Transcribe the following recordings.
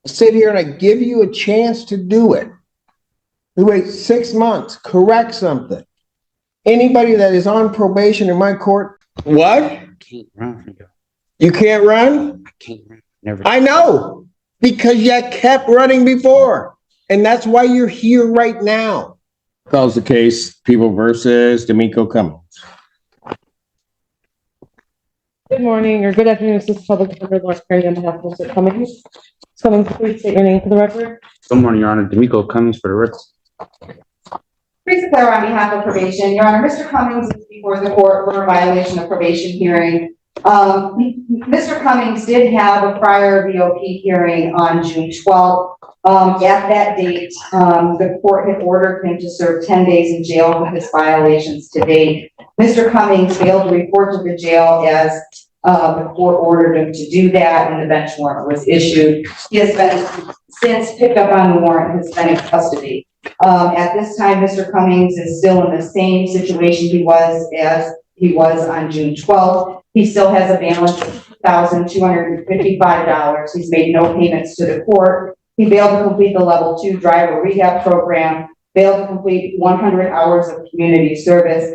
sit here and I give you a chance to do it. You wait 6 months, correct something. Anybody that is on probation in my court, what? I can't run. You can't run? I can't run. Never. I know, because you kept running before. And that's why you're here right now. Calls the case, People versus D'Amico Cummings. Good morning or good afternoon, Assistant Public Defender Lawrence Perry on behalf of Mr. Cummings. Cummings, please state your name for the record. Good morning, Your Honor. D'Amico Cummings for the record. Please declare on behalf of probation. Your Honor, Mr. Cummings is before the court for a violation of probation hearing. Mr. Cummings did have a prior VOP hearing on June 12th. At that date, the court had ordered him to serve 10 days in jail for his violations to date. Mr. Cummings failed to report to the jail as the court ordered him to do that, and the bench warrant was issued. He has been since picked up on the warrant and has been in custody. At this time, Mr. Cummings is still in the same situation he was on June 12th. He still has a balance of $2,255. He's made no payments to the court. He failed to complete the level 2 driver rehab program, failed to complete 100 hours of community service.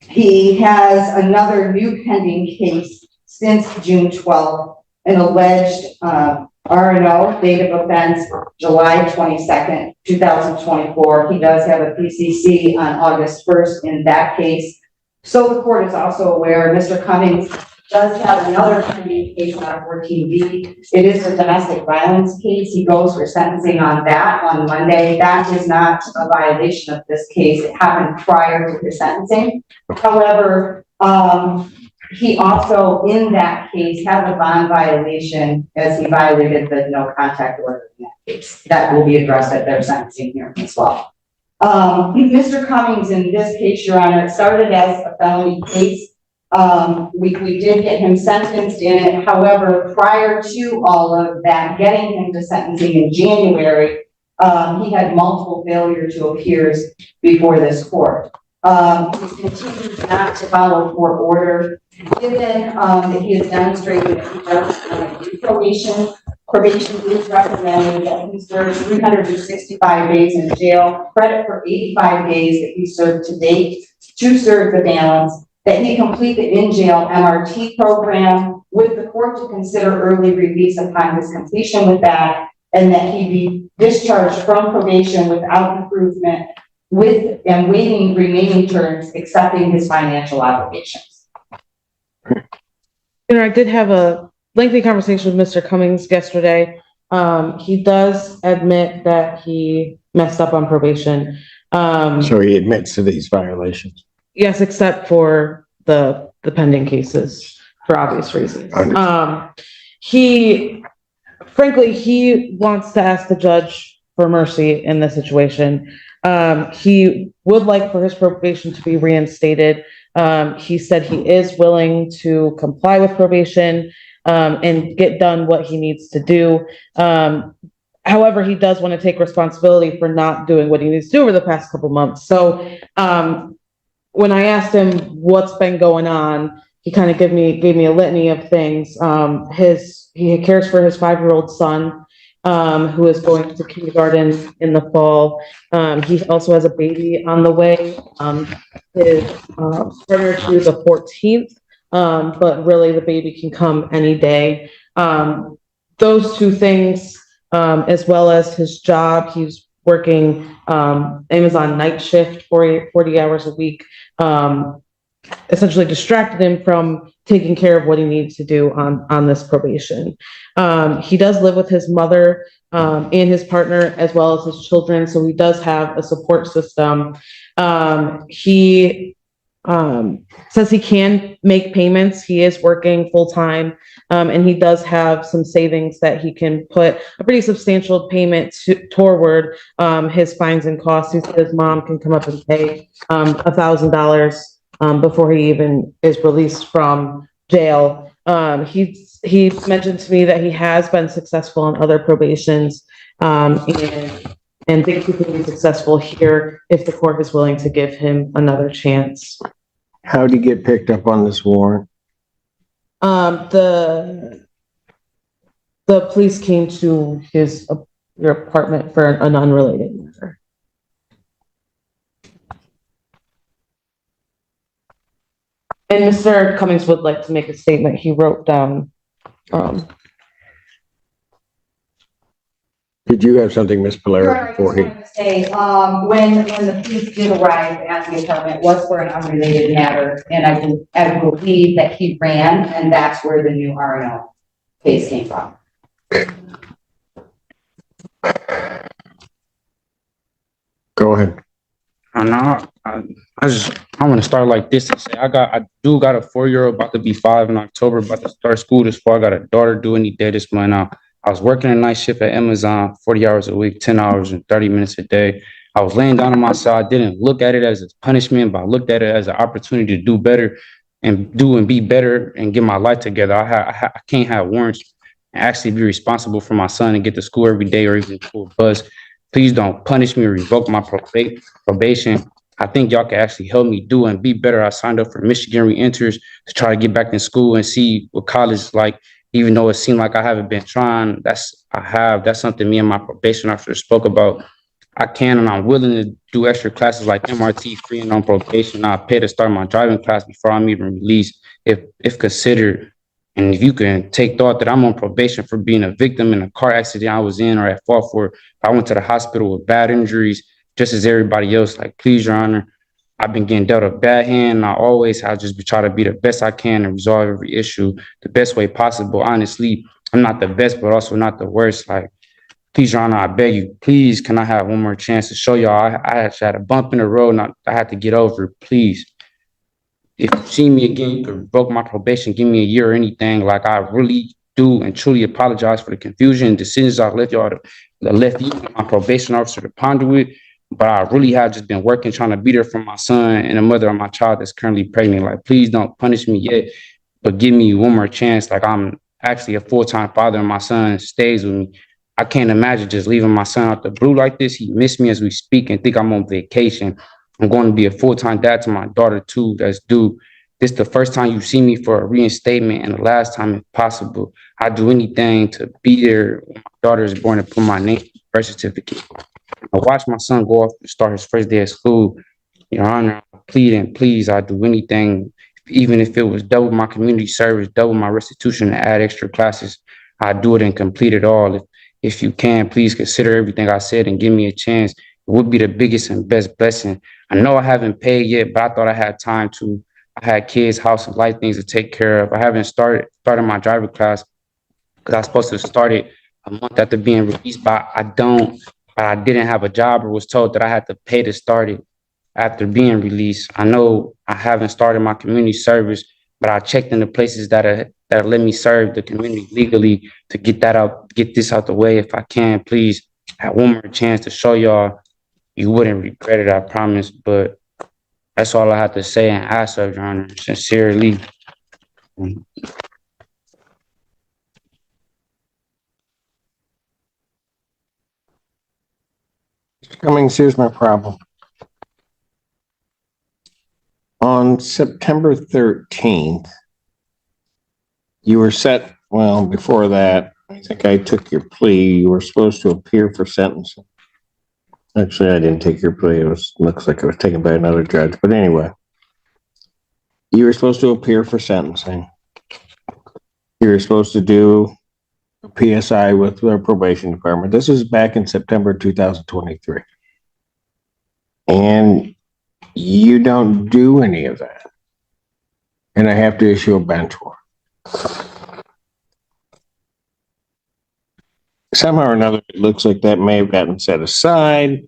He has another new pending case since June 12th, an alleged R&O, date of offense, July 22nd, 2024. He does have a PCC on August 1st in that case. So the court is also aware Mr. Cummings does have another pending case on 14B. It is a domestic violence case. He goes for sentencing on that on Monday. That is not a violation of this case. It happened prior to his sentencing. However, he also, in that case, had a bond violation as he violated the no contact order in that case. That will be addressed at their sentencing hearing as well. Mr. Cummings, in this case, Your Honor, it started as a felony case. We did get him sentenced in it. However, prior to all of that, getting him to sentencing in January, he had multiple failure to appears before this court. He continues not to follow court order. Given that he has demonstrated that he does do probation is recommended that he serves 365 days in jail, credit for 85 days that he served to date, to serve the balance, that he complete the in-jail MRT program with the court to consider early release upon his completion with that, and that he be discharged from probation without improvement with and waiving remaining terms, accepting his financial obligations. I did have a lengthy conversation with Mr. Cummings yesterday. He does admit that he messed up on probation. So he admits to these violations. Yes, except for the pending cases for obvious reasons. He wants to ask the judge for mercy in this situation. He would like for his probation to be reinstated. He said he is willing to comply with probation and get done what he needs to do. However, he does want to take responsibility for not doing what he needs to do over the past couple months. So when I asked him what's been going on, he kind of gave me a litany of things. He cares for his 5-year-old son, who is going to kindergarten in the fall. He also has a baby on the way. His partner to the 14th, but really the baby can come any day. Those two things, as well as his job, he's working Amazon night shift 40 hours a week, essentially distracted him from taking care of what he needs to do on this probation. He does live with his mother and his partner as well as his children, so he does have a support system. He says he can make payments. He is working full-time, and he does have some savings that he can put a pretty substantial payment toward his fines and costs. He said his mom can come up and pay $1,000 before he even is released from jail. He mentioned to me that he has been successful in other probations, and thinks he can be successful here if the court is willing to give him another chance. How did he get picked up on this warrant? The police came to your apartment for an unrelated matter. And Mr. Cummings would like to make a statement. He wrote down, Did you have something, Ms. Your Polaro, Honor, I just before he? wanted to say, when the police did arrive at the apartment, it was for an unrelated matter, and I believe that he ran, and that's where the new R&O case came from. Go ahead. I know. I want to start like this and say I do got a 4-year-old about to be 5 in October, about to start school this fall. I got a daughter due any day this month. I was working a night shift at Amazon, 40 hours a week, 10 hours and 30 minutes a day. I was laying down on my side. I didn't look at it as a punishment, but I looked at it as an opportunity to do better and be better and get my life together. I can't have warrants and actually be responsible for my son and get to school every day or even to a bus. Please don't punish me or revoke my probation. I think y'all can actually help me do and be better. I signed up for Michigan Reenters to try to get back in school and see what college is like, even though it seemed like I haven't been trying. That's something me and my probation officer spoke about. I can and I'm willing to do extra classes like MRT free and on probation. I'll pay to start my driving class before I'm even released if considered. And if you can take thought that I'm on probation for being a victim in a car accident I was in or at fault for, if I went to the hospital with bad injuries, just as everybody else, like, please, Your Honor, I've been getting dealt a bad hand. And I'll just be trying to be the best I can and resolve every issue the best way possible. Honestly, I'm not the best, but also not the worst. Like, please, Your Honor, I beg you, please, can I have one more chance to show y'all I actually had a bump in the road and I had to get over it, please. If you see me again, you can revoke my probation, give me a year or anything. Like, I really do and truly apologize for the confusion and decisions I left you and my probation officer to ponder with. But I really have just been working, trying to be there for my son and the mother of my child that's currently pregnant. Like, please don't punish me yet, but give me one more chance. Like, I'm actually a full-time father and my son stays with me. I can't imagine just leaving my son out the blue like this. He missed me as we speak and think I'm on vacation. I'm going to be a full-time dad to my daughter too, that's due. This is the first time you see me for a reinstatement and the last time if possible. I'd do anything to be there when my daughter is born and put my name on the birth certificate. I watched my son go off and start his first day of school. Your Honor, I plead and please, I'd do anything, even if it was double my community service, double my restitution, and add extra classes. I'd do it and complete it all. If you can, please consider everything I said and give me a chance. It would be the biggest and best blessing. I know I haven't paid yet, but I thought I had time to. I had kids, house, and life things to take care of. I haven't started my driver class because I was supposed to start it a month after being released, but I didn't have a job or was told that I had to pay to start it after being released. I know I haven't started my community service, but I checked in the places that let me serve the community legally to get this out the way. If I can, please have one more chance to show y'all. You wouldn't regret it, I promise. But that's all I have to say and ask of, Your Honor, sincerely. Cummings, here's my problem. On September 13th, you were set, well, before that, I think I took your plea. You were supposed to appear for sentencing. Actually, I didn't take your plea. Looks like it was taken by another judge. But anyway, you were supposed to appear for sentencing. You were supposed to do a PSI with the probation department. This is back in September 2023. And you don't do any of that. And I have to issue a bench warrant. Somehow or another, it looks like that may have gotten set aside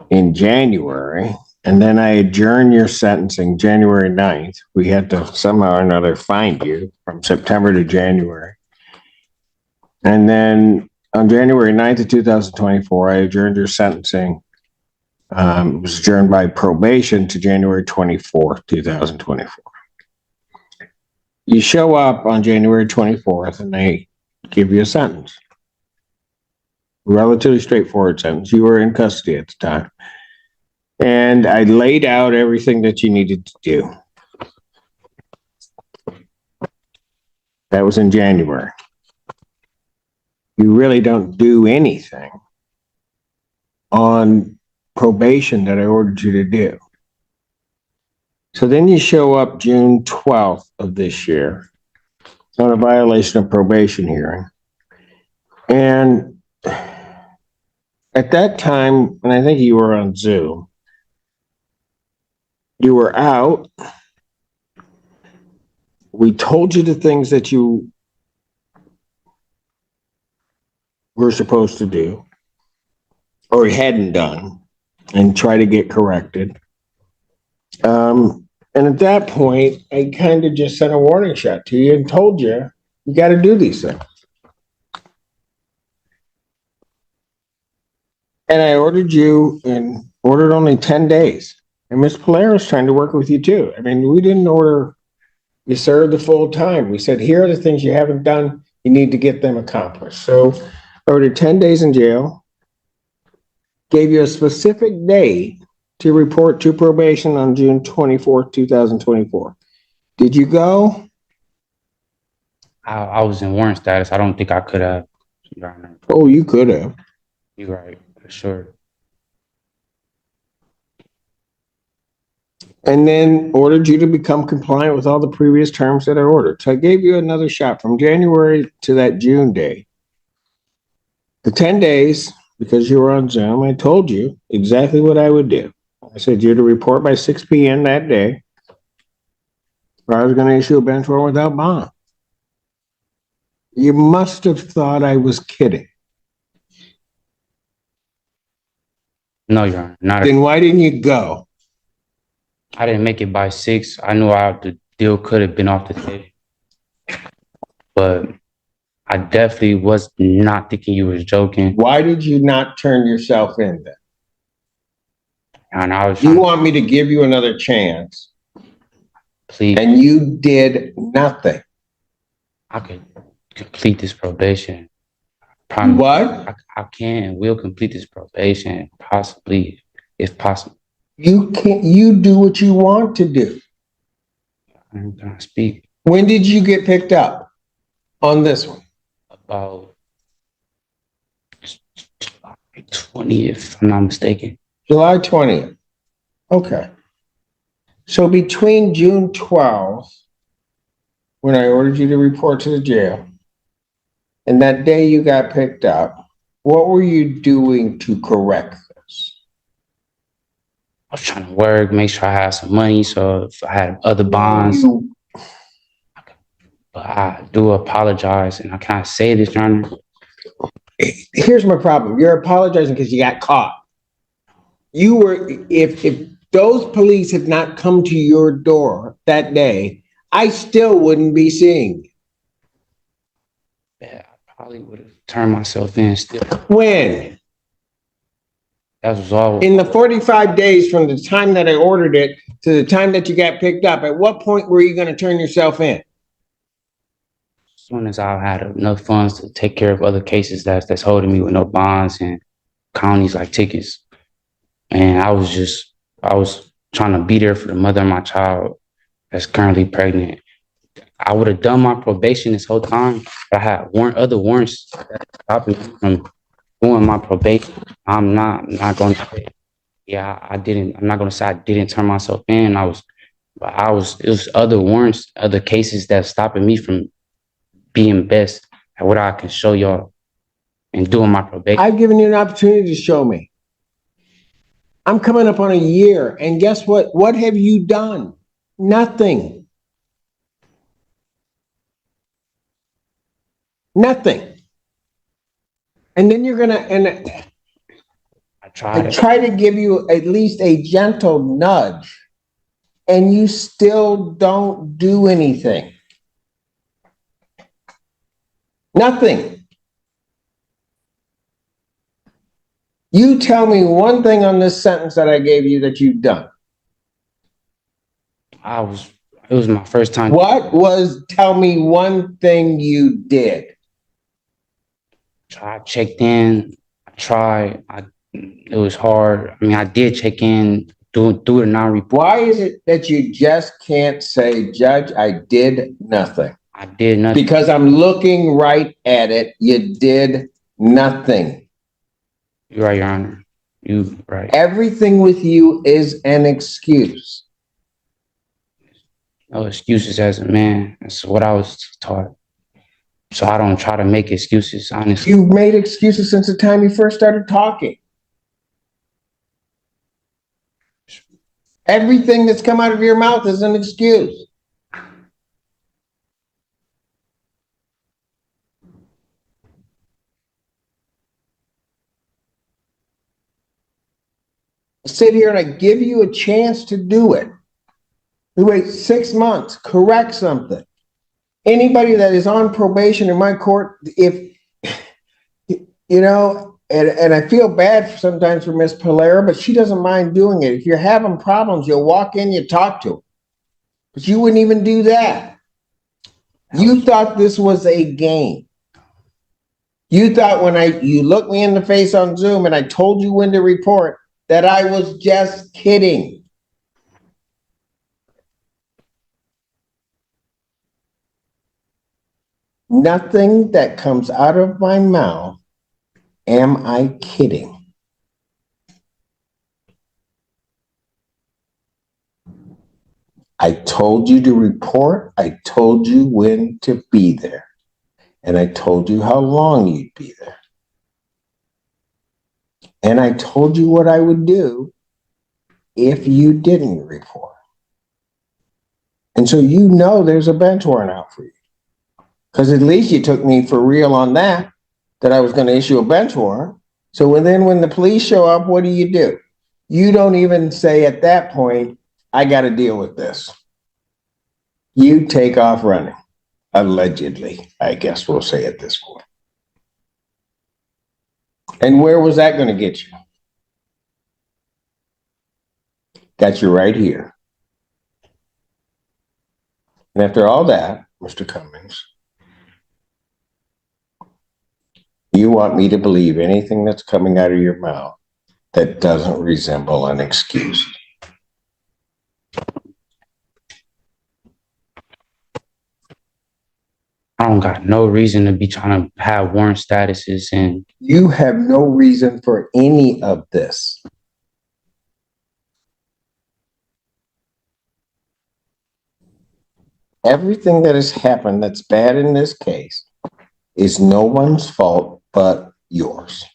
in January. And then I adjourned your sentencing January 9th. We had to somehow or another find you from September to January. And then on January 9th of 2024, I adjourned your sentencing. It was adjourned by probation to January 24th, 2024. You show up on January 24th and they give you a sentence. Relatively straightforward sentence. You were in custody at the time. And I laid out everything that you needed to do. That was in January. you really don't do anything on probation that I ordered you to do. So then you show up June 12th of this year on a violation of probation hearing. And at that time, and I think you were on Zoom, you were out. We told you the things that you were supposed to do or hadn't done and try to get corrected. And at that point, I kind of just sent a warning shot to you and told you, you got to do these things. And I ordered you and ordered only 10 days. And Ms. Polaro's trying to work with you too. I mean, we didn't order you serve the full time. We said, here are the things you haven't done. You need to get them accomplished. So I ordered 10 days in jail, gave you a specific day to report to probation on June 24th, 2024. Did you go? I was in warrant status. I don't think I could have, Your Honor. Oh, you could have. You're right, for sure. And then ordered you to become compliant with all the previous terms that I ordered. So I gave you another shot from January to that June day. The 10 days, because you were on Zoom, I told you exactly what I would do. I said you're to report by 6 p.m. that day, or I was going to issue a bench warrant without bond. You must have thought I was kidding. No, Your Honor, not. Then why didn't you go? I didn't make it by 6. I knew the deal could have been off the table. But I definitely was not thinking you was joking. Why did you not turn yourself in then? And I was You trying want me to give you another chance, to plead. and you did nothing. I could complete this probation. Promise. What? I can and will complete this probation, possibly, if possible. You can't, you do what you want to do. I'm gonna speak When did you get picked up on this one? about 20, if I'm not mistaken. July 20th. Okay. So between June 12th, when I ordered you to report to the jail, and that day you got picked up, what were you doing to correct this? I was trying to work, make sure I had some money, so if I had other bonds. But I do apologize, and I can't say this, Your Honor. Here's my problem. You're apologizing because you got caught. You were, if those police had not come to your door that day, I still wouldn't be seeing you. Yeah, I probably would have turned myself in still. When? That was all. In the 45 days from the time that I ordered it to the time that you got picked up, at what point were you going to turn yourself in? As soon as I had enough funds to take care of other cases that's holding me with no bonds and counties like tickets. And I was trying to be there for the mother of my child that's currently pregnant. I would have done my probation this whole time, but I had other warrants that stopped me from doing my probation. I'm not going to say, yeah, I didn't. I'm not going to say I didn't turn myself in. It was other warrants, other cases that stopping me from being best at what I can show y'all and doing my probation. I've given you an opportunity to show me. I'm coming up on a year, and guess what? What have you done? Nothing. Nothing. And then you're gonna, and I I tried. try to give you at least a gentle nudge, and you still don't do anything. Nothing. You tell me one thing on this sentence that I gave you that you've done. It was my first time. Tell me one thing you did. I checked in. It was hard. I mean, I did check in, do the non-report. Why is it that you just can't say, Judge, I did nothing? I did nothing. Because I'm looking right at it. You did nothing. You're right, Your Honor. You right. Everything with you is an excuse. No excuses as a man. That's what I was taught. So I don't try to make excuses, honestly. You've made excuses since the time you first started talking. Everything that's come out of your mouth is an excuse. I sit here and I give you a chance to do it. We wait 6 months, correct something. Anybody that is on probation in my court, if, you know, and I feel bad sometimes for Miss Polera, but she doesn't mind doing it. If you're having problems, you'll walk in, you talk to her. But you wouldn't even do that. You thought this was a game. You thought when you looked me in the face on Zoom and I told you when to report that I was just kidding. Nothing that comes out of my mouth am I kidding. I told you to report. I told you when to be there. And I told you how long you'd be there. And I told you what I would do if you didn't report. And so you know there's a bench warrant out for you. Because at least you took me for real on that I was going to issue a bench warrant. So when the police show up, what do? You don't even say at that point, I got to deal with this. You take off running. Allegedly, I guess we'll say at this point. And where was that going to get you? Got you right here. And after all that, Mr. Cummings, you want me to believe anything that's coming out of your mouth that doesn't resemble an excuse. I don't got no reason to be trying to have warrant statuses and You have no reason for any of this. Everything that has happened that's bad in this case is no one's fault but yours.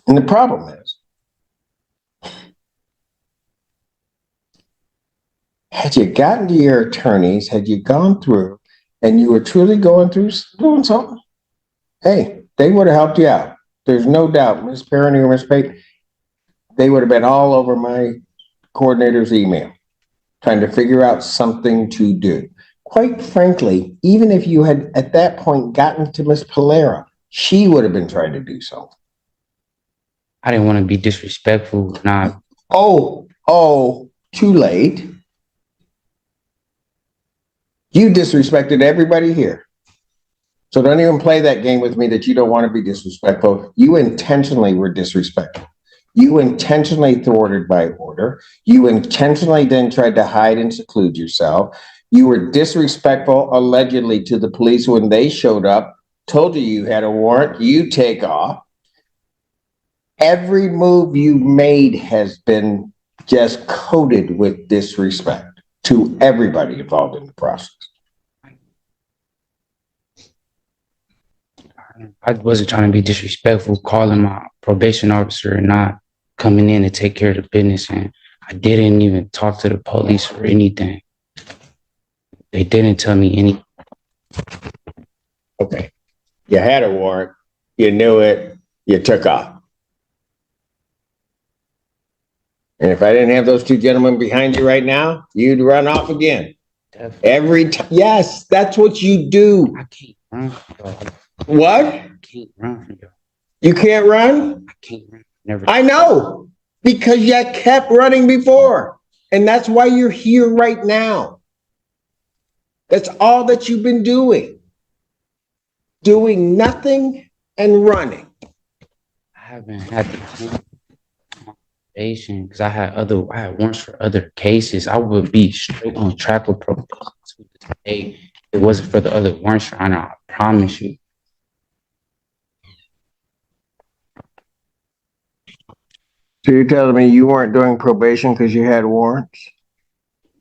And the problem is, had you gotten to your attorneys, had you gone through and you were truly going through doing something, hey, they would have helped you out. There's no doubt, Ms. Perrine or Ms. Pate, they would have been all over my coordinator's email, trying to figure out something to do. Quite frankly, even if you had at that point gotten to Ms. Polera, she would have been trying to do something. I didn't want to be disrespectful. Too late. You disrespected everybody here. So don't even play that game with me that you don't want to be disrespectful. You intentionally were disrespectful. You intentionally thwarted my order. You intentionally then tried to hide and seclude yourself. You were disrespectful, allegedly, to the police when they showed up, told you you had a warrant, you take off. Every move you made has been just coated with disrespect to everybody involved in the process. I wasn't trying to be disrespectful, calling my probation officer and not coming in to take care of the business. And I didn't even talk to the police or anything. They didn't tell me anything. Okay. You had a warrant, you knew it, you took off. And if I didn't have those two gentlemen behind you right now, you'd run off again. Definitely. Every time. Yes, that's what you do. I can't run. Yo. What? I can't run. Yo. You can't run? I can't run. Never. I know, because you kept running before. And that's why you're here right now. That's all that you've been doing. Doing nothing and running. I haven't had the probation because I had warrants for other cases. I would be straight on track with probation to this day. If it wasn't for the other warrants, Your Honor, I promise you. So you're telling me you weren't doing probation because you had warrants?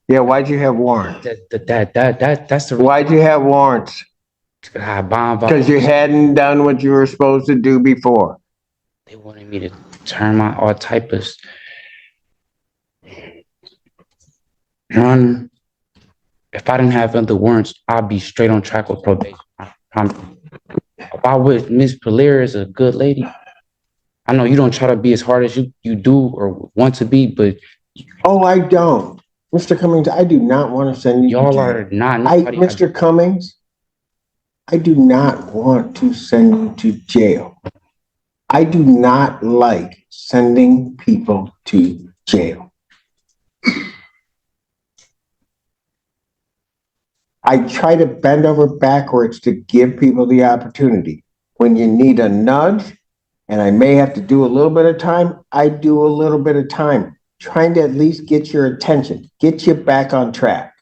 Yeah, why'd you have warrants? That's the Why'd you have warrants? Because you hadn't done what you were supposed to do before. They wanted me to turn my all type of. Your Honor, if I didn't have other warrants, I'd be straight on track with probation. Why would Miss Polaire is a good lady? I know you don't try to be as hard as you do or want to be, but Oh, I don't. Mr. Cummings, I do not want to send you to y'all jail. are not. Mr. Cummings, I do not want to send you to jail. I do not like sending people to jail. I try to bend over backwards to give people the opportunity. When you need a nudge, and I may have to do a little bit of time, I do a little bit of time, trying to at least get your attention, get you back on track.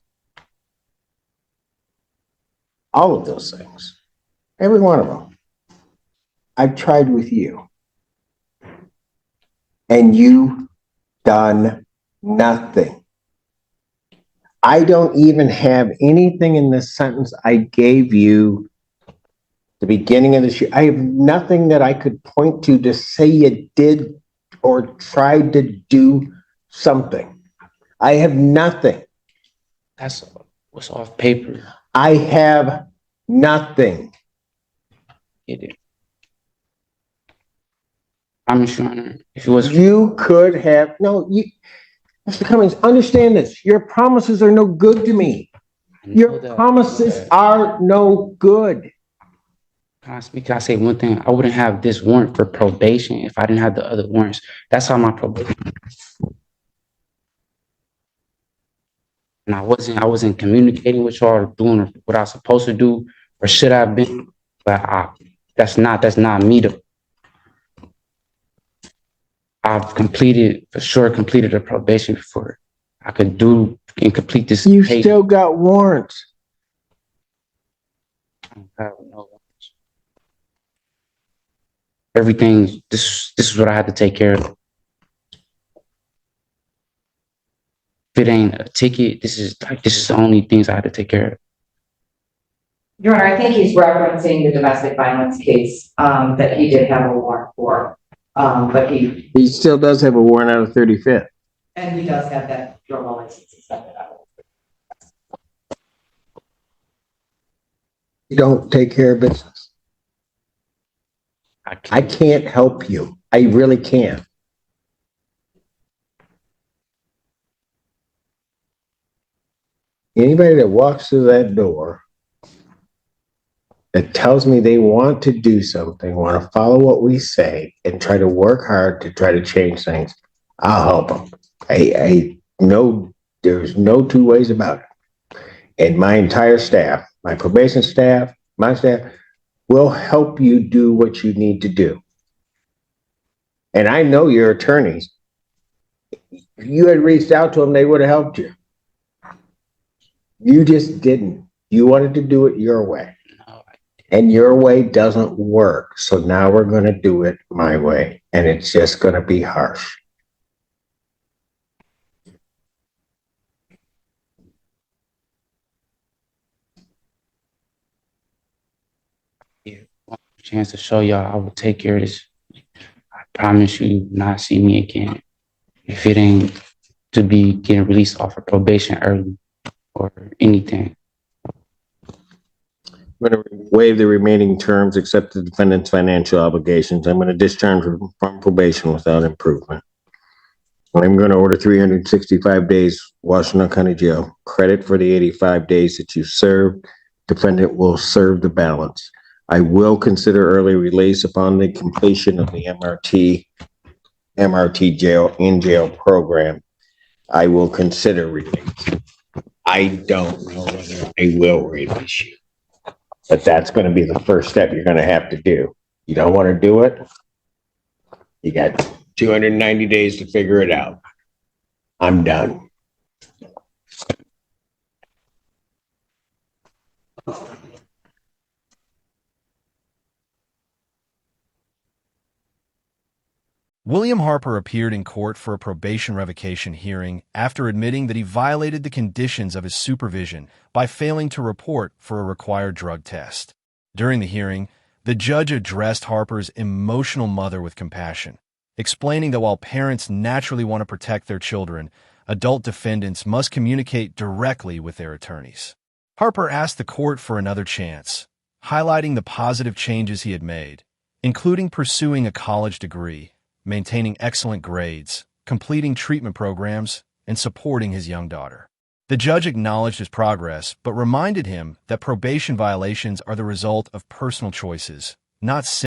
All of those things, every one of them, I've tried with you. And you've done nothing. I don't even have anything in this sentence I gave you the beginning of this year. I have nothing that I could point to say you did or tried to do something. I have nothing. That's what's off paper. I have nothing. Get it. I'm Your Honor. If it was You could have, no, you, Mr. Cummings, understand this. Your promises are no good to me. Your promises are no good. Can I say one thing? I wouldn't have this warrant for probation if I didn't have the other warrants. That's how my probation. And I wasn't communicating with y'all or doing what I was supposed to do or should have been. But that's not me though. I've completed a probation before I could do and complete this. You still got warrants. I don't have no warrants. Everything, this is what I had to take care of. If it ain't a ticket, this is the only things I had to take care of. Your Honor, I think he's referencing the domestic violence case, that he did have a warrant for. But He still does have a warrant out of 35th. and he does have that drug license and stuff. You don't take care of business. I can't help you. I really can't. Anybody that walks through that door that tells me they want to do something, want to follow what we say and try to work hard to try to change things, I'll help them. I know there's no two ways about it. And my entire staff, my probation staff, my staff, will help you do what you need to do. And I know your attorneys. If you had reached out to them, they would have helped you. You just didn't. You wanted to do it your way. And your way doesn't work. So now we're going to do it my way. And it's just going to be harsh. Chance to show y'all I will take care of this. I promise you not see me again. If it ain't to be getting released off of probation early or anything. I'm going to waive the remaining terms, accept the defendant's financial obligations. I'm going to discharge from probation without improvement. I'm going to order 365 days Washington County Jail. Credit for the 85 days that you served. Defendant will serve the balance. I will consider early release upon the completion of the MRT jail in jail program. I will consider release. I don't know whether I will release you, but that's going to be the first step you're going to have to do. You don't want to do it? You got 290 days to figure it out. I'm done. William Harper appeared in court for a probation revocation hearing after admitting that he violated the conditions of his supervision by failing to report for a required drug test. During the hearing, the judge addressed Harper's emotional mother with compassion, explaining that while parents naturally want to protect their children, adult defendants must communicate directly with their attorneys. Harper asked the court for another chance, highlighting the positive changes he had made, including pursuing a college degree, maintaining excellent grades, completing treatment programs, and supporting his young daughter. The judge acknowledged his progress, but reminded him that probation violations are the result of personal choices, not